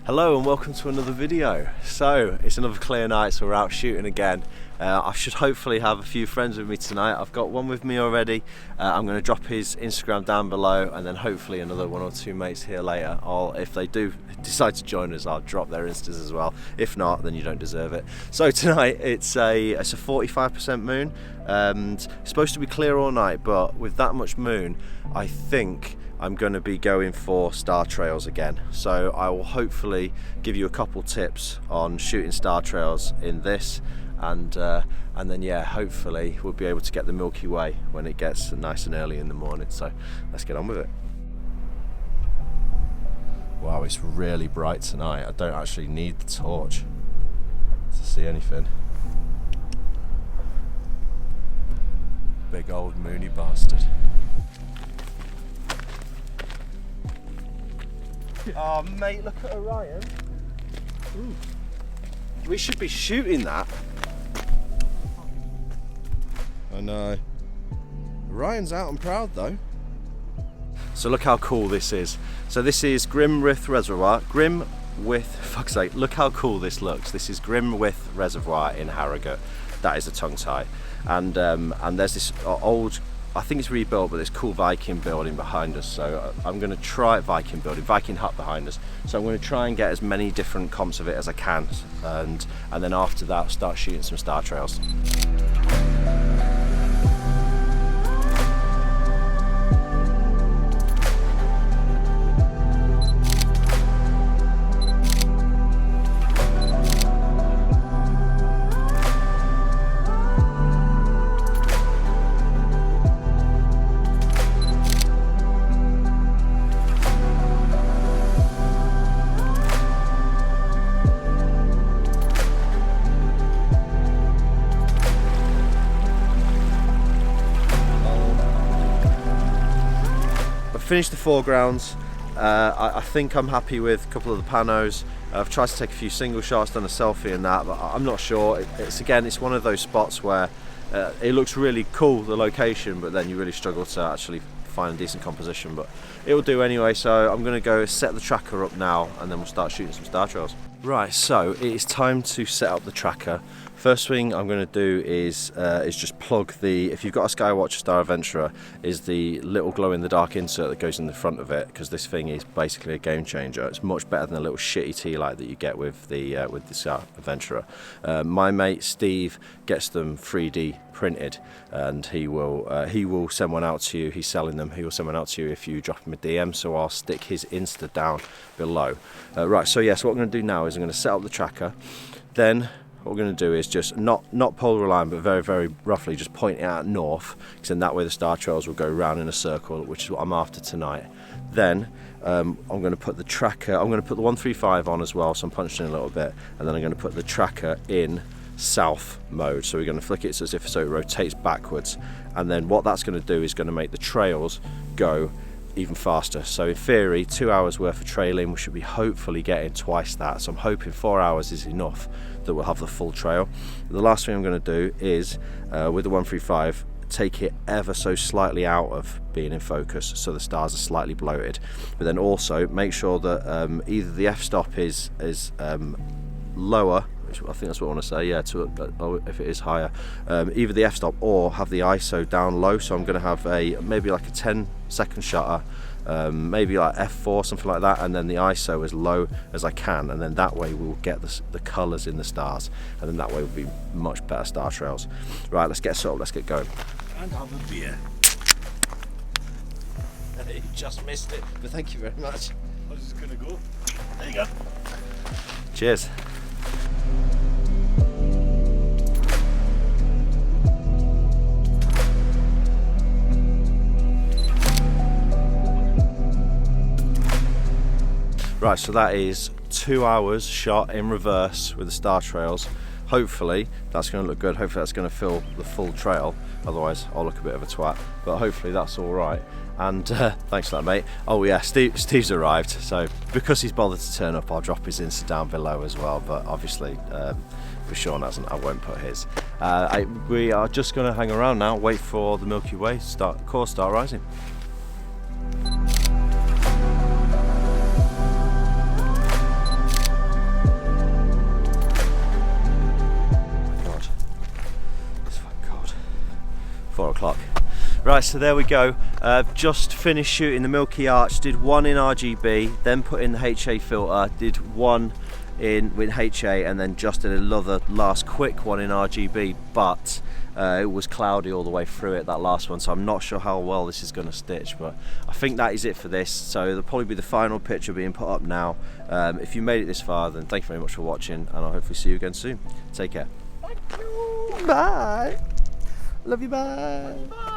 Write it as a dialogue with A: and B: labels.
A: Hello and welcome to another video. So it's another clear night, so we're out shooting again. I should hopefully have a few friends with me tonight. I've got one with me already. I'm going to drop his Instagram down below, and then hopefully another one or two mates here later. If they do decide to join us, I'll drop their instas as well. If not, then you don't deserve it. So tonight it's a 45% moon. It's supposed to be clear all night, but with that much moon, I think I'm going to be going for star trails again. So I will hopefully give you a couple tips on shooting star trails in this, and then yeah, hopefully we'll be able to get the Milky Way when it gets nice and early in the morning. So let's get on with it. Wow, it's really bright tonight. I don't actually need the torch to see anything. Big old moony bastard. Oh mate, look at Orion. Ooh. We should be shooting that. I know. Orion's out and proud though. So look how cool this is. So this is Grimwith Reservoir. Fuck's sake, look how cool this looks. This is Grimwith Reservoir in Harrogate. That is a tongue tie. And there's this old, I think it's rebuilt, but this cool Viking building behind us. So I'm going to try Viking hut behind us. So I'm going to try and get as many different comps of it as I can, and then after that start shooting some star trails. Finished the foregrounds. I think I'm happy with a couple of the panos. I've tried to take a few single shots, done a selfie and that, but I'm not sure. It's one of those spots where it looks really cool, the location, but then you really struggle to actually find a decent composition, but it'll do anyway. So I'm going to go set the tracker up now, and then we'll start shooting some star trails. Right, so it is time to set up the tracker. First thing I'm going to do is just plug the, if you've got a Skywatcher Star Adventurer, is the little glow-in-the-dark insert that goes in the front of it, because this thing is basically a game changer. It's much better than a little shitty tea light that you get with the Star Adventurer. My mate Steve gets them 3D printed, and he will send one out to you. He's selling them. He will send one out to you if you drop him a DM. So I'll stick his Insta down below. Right. So yes, what I'm going to do now is I'm going to set up the tracker. Then what we're going to do is just not polar align, but very, very roughly just point it out north, because then that way the star trails will go round in a circle, which is what I'm after tonight. Then I'm going to put the tracker, I'm going to put the 135 on as well, so I'm punching in a little bit, and then I'm going to put the tracker in south mode. So we're going to flick it so it rotates backwards, and then what that's going to do is going to make the trails go even faster. So in theory, 2 hours worth of trailing, we should be hopefully getting twice that. So I'm hoping 4 hours is enough that we'll have the full trail. The last thing I'm going to do is with the 135, take it ever so slightly out of being in focus, so the stars are slightly bloated, but then also make sure that either the f-stop is lower, which I think that's what I want to say, yeah, if it is higher, either the f-stop or have the ISO down low. So I'm going to have maybe like a 10-second shutter, maybe like f4, something like that, and then the ISO as low as I can, and then that way we'll get the colours in the stars, and then that way will be much better star trails. Right, let's get set up, let's get going. And have a beer. You just missed it, but thank you very much.
B: I was just going to go.
A: There you go. Cheers. Right, so that is 2 hours shot in reverse with the star trails. Hopefully that's going to look good. Hopefully that's going to fill the full trail. Otherwise I'll look a bit of a twat, but hopefully that's all right. And thanks for that, mate. Oh yeah, Steve's arrived, so because he's bothered to turn up, I'll drop his Insta down below as well, but obviously for Sean hasn't, I won't put his. We are just going to hang around now, wait for the Milky Way to start rising. Right, so there we go. Just finished shooting the Milky Arch, did one in RGB, then put in the HA filter, did one in with HA, and then just did another last quick one in RGB, but it was cloudy all the way through it, that last one, so I'm not sure how well this is going to stitch, but I think that is it for this. So there'll probably be the final picture being put up now. If you made it this far, then thank you very much for watching, and I'll hopefully see you again soon. Take care. Thank you. Bye. Love you. Bye. Bye.